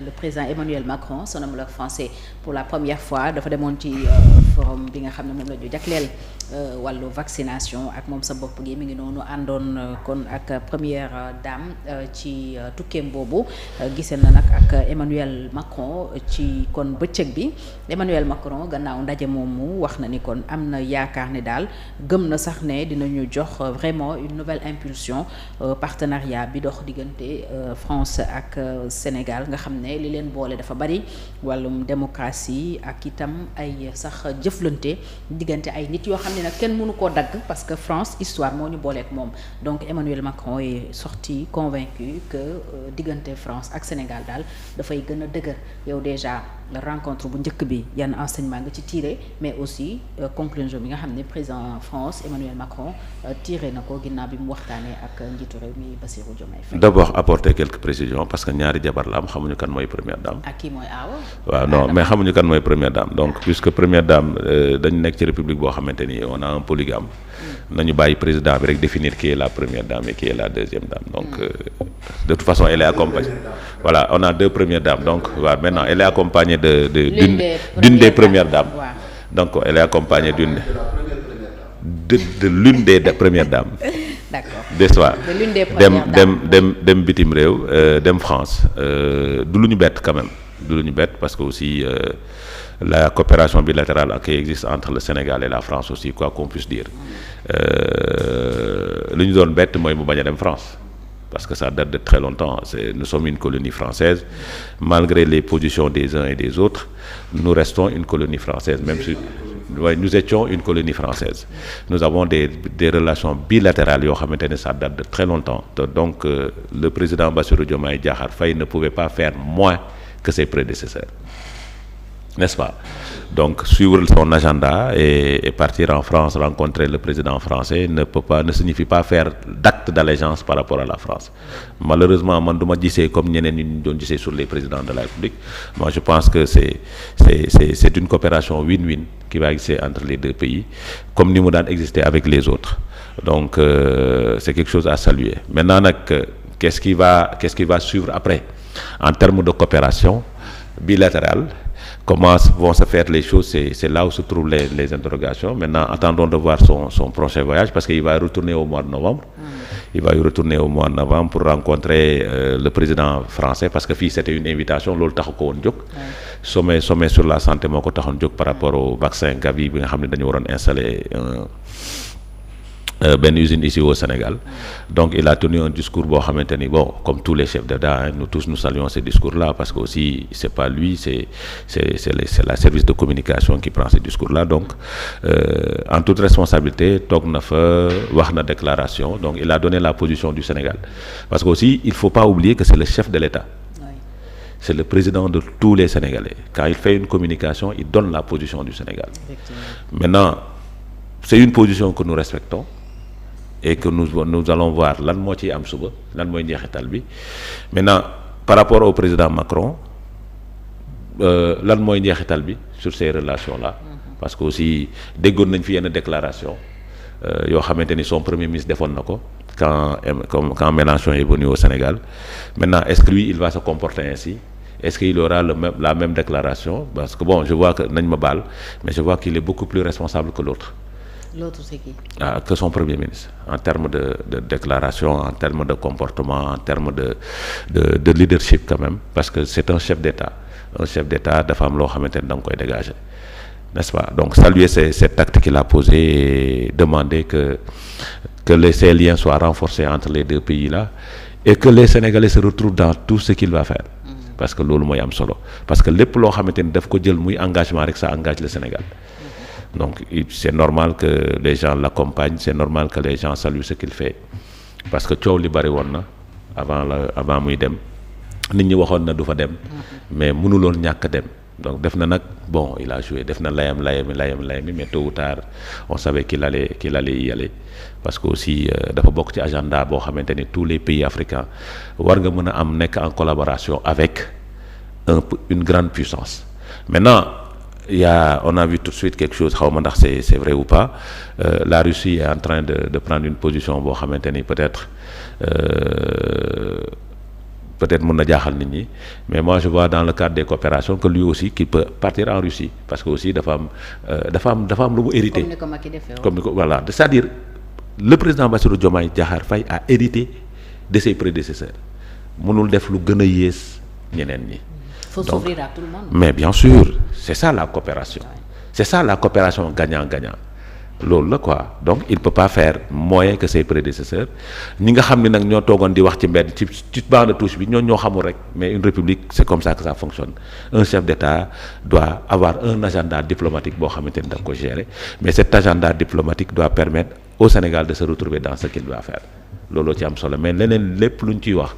Le président Emmanuel Macron son homologue français pour la première fois dafa demoon ci forum bi nga xam ne moom la ñu jagleel wàllu vaccination ak moom sa bopp gi mi ngi noonu àndoon kon ak première dame ci tukkeem boobu gisee na nag ak Emmanuel Macron ci kon bëccëg bi Emmanuel Macron gannaaw ndaje moomu wax na ni kon am na yaakaar ne daal gëm na sax ne dinañu jox vraiment une nouvelle impulsion partenariat bi dox diggante France ak Sénégal nga xam ne li leen boole dafa bari wàllum démocratie ak itam ay sax jëflante diggante ay nit yoo xam ne nag kenn mënu koo dagg parce que France histoire moo ñu booleek moom donc Emmanuel Macron est sorti convaincu que diggante France ak Sénégal daal dafay gën a dëgër yow déjà la rencontre bu njëkk bi yan enseignement nga ci tiré mais aussi conclusion bi nga xam ne président France Emmanuel Macron tiré na ko ginnaaw bi mu waxtaanee ak njiitu réew mi Bassirou Diomaye Faye. D'abord apporter quelques précisions parce que ñaari jabar la am xamuñu kan mooy première dame. ak kii mooy aawa. waaw non mais xamuñu kan mooy première dame donc puisque première dame dañu nekk ci république boo xamante ni on a un polygame. nañu bàyyi président bi rek définir qui est la première dame et qui est la deuxième dame donc de toute façon elle est accompagnée. Voilà, on a deux premières dames donc voilà, maintenant elle est accompagnée d'une des premières dames. Ouais. Donc elle est accompagnée de l'une des premières dames. D'accord. D'histoire De l'une des premières dames. dem bitim réew dem France du lu ñu bett quand même du lu ñu bett parce que aussi la coopération bilatérale qui existe entre le Sénégal et la France aussi quoi qu'on puisse dire lu ñu doon bett mooy mu bañ a dem France. Parce que ça date de très longtemps. Nous sommes une colonie française. Malgré les positions des uns et des autres, nous restons une colonie française. Même si nous étions une colonie française. Nous avons des relations bilatérales, ça date de très longtemps. Donc, le président Bassirou Diomaye Diakhar Faye ne pouvait pas faire moins que ses prédécesseurs. N'est-ce pas? Donc suivre son agenda et partir en France rencontrer le président français ne signifie pas faire d'acte d'allégeance par rapport à la France. Malheureusement man du ma gisee comme ñeneen ñi ñu doon gisee sur les présidents de la République. Moi je pense que c'est une coopération win-win qui va exister entre les deux pays comme ni mu daan exister avec les autres. Donc c'est quelque chose à saluer. Maintenant nag qu'est-ce qui va suivre après en termes de coopération bilatérale? Comment vont se faire les choses, c'est là où se trouvent les interrogations. Maintenant, attendons de voir son prochain voyage parce qu'il va retourner au mois de novembre. Il va y retourner au mois de novembre pour rencontrer le président français parce que fii c'était une invitation loolu taxu ko woon jóg. sommet sur la santé moo ko taxoon jóg par rapport au vaccin Gavi bi nga xam ne dañu waroon installer benn usine ici au Sénégal. Donc il a tenu un discours boo xamante ni bon comme tous les chefs d'État nous tous nous saluons ce discours-là parce que aussi c'est pas lui c'est la service de communication qui prend ce discours-là donc en toute responsabilité toog na fa wax na déclaration donc il a donné la position du Sénégal parce que aussi il faut pas oublier que c'est le chef de l'État. C'est le président de tous les Sénégalais. Quand il fait une communication, il donne la position du Sénégal. Maintenant, c'est une position que nous respectons. Et que nous allons voir lan moo ciy am suba lan mooy njeexital bi maintenant par rapport au président Macron lan mooy njeexital bi sur ces relations là parce que aussi déggoon nañ fi yenn déclaration yoo xamante ni son premier ministre defoon na ko quand Mélenchon est venu au Sénégal maintenant est-ce que lui il va se comporter ainsi est-ce qu'il aura la même déclaration parce que bon je vois que nañ ma baal mais je vois qu'il est beaucoup plus responsable que l'autre. L'autre c'est qui? Que son premier ministre en termes de déclaration en termes de comportement en termes de leadership quand même parce que c'est un chef d'État dafa am loo xamante ni da nga koy dégager n'est-ce pas donc saluer cet acte qu'il a posé et demander que ces liens soient renforcés entre les deux pays là et que les Sénégalais se retrouvent dans tout ce qu'il va faire parce que loolu mooy am solo parce que lépp loo xamante ni daf ko jël muy engagement rek ça engage le Sénégal. Donc c'est normal que les gens l'accompagnent c'est normal que les gens saluent ce qu'il fait parce que coow li bari woon na avant muy dem nit ñi waxoon na du fa dem mais mënuloon ñàkk dem donc def na nag bon il a joué def na layam mais tôt ou tard on savait qu'il allait y aller parce que aussi dafa bokk ci agenda boo xamante ni tous les pays africains war nga mën a am nekk en collaboration avec une grande puissance maintenant on a vu tout de suite quelque chose xaw ma ndax c'est vrai ou pas la Russie est en train de prendre une position boo xamante ni peut-être peut-être mën na jaaxal nit ñi mais moi je vois dans le cadre des coopérations que lui aussi qu'il peut partir en Russie parce que aussi dafa am lu mu hérité. comme ni ko Macky defee comme ni ko voilà c'est-à-dire le président Bassirou Diomaye Diakhar Faye a hérité de ses prédécesseurs mënul def lu gën a yées ñeneen ñi. faut s'ouvrir à tout le monde. mais bien sûr c'est ça la coopération. c'est ça la coopération gagnant-gagnant. loolu la quoi donc il peut pas faire moins que ses prédécesseurs ñi nga xam ne nag ñoo toogoon di wax ci mbedd ci banc de touche bi ñoo xamul rek mais une république c'est comme ça que ça fonctionne un chef d'État doit avoir un agenda diplomatique boo xamante ni da ko gérer mais cet agenda diplomatique doit permettre au Sénégal de se retrouver dans ce qu'il doit faire looloo ci am solo mais leneen lépp lu ñu ciy wax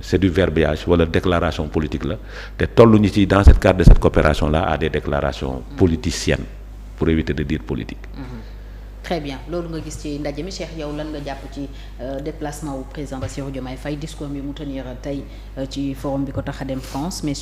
c'est du verbiage wala déclaration politique la te tolluñu ci dans cette cadre de cette coopération là à des déclarations politiciennes pour éviter de dire politique. Très bien loolu nga gis ci ndaje mi Cheikh yow lan nga jàpp ci déplacement wu président Bassirou Diomaye Faye discours bi mu tenir tey ci forum bi ko tax a dem France mais